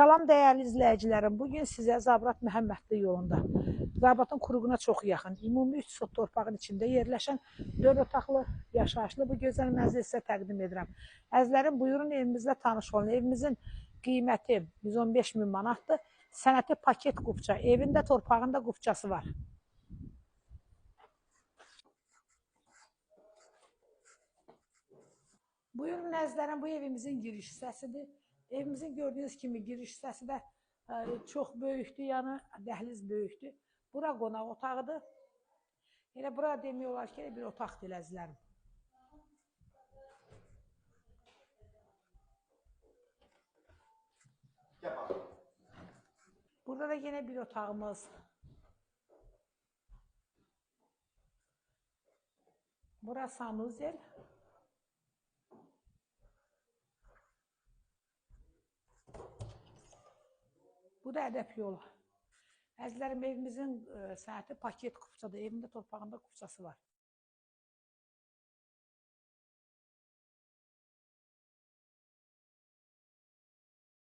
Salam dəyərli izləyicilərim. Bugün sizə Zabrat Məhəmmədli yolunda, Zabratın Kuruğuna çox yaxın, ümumi 3 sot torpağın içində yerləşən 4 otaqlı yaşayışlı bu gözəl mənzili sizə təqdim edirəm. Əzizlərim, buyurun evimizlə tanış olun. Evimizin qiyməti 115 min manatdır. Sənəti paket qupça. Evində torpağında qupçası var. Buyurun əzizlərim, bu evimizin giriş hissəsidir. Evimizin gördüyünüz kimi giriş hissəsi də çox böyükdür, yəni dəhliz böyükdür. Bura qonaq otağıdır. Elə bura demək olar ki, bir otaqdır əzizlərim. Burada da yine bir otağımız. Burası sanuzel. Bu da ədəb yolu. Əzizlərim, evimizin sənəti paket qupçadır. Evində torpağında qupçası var.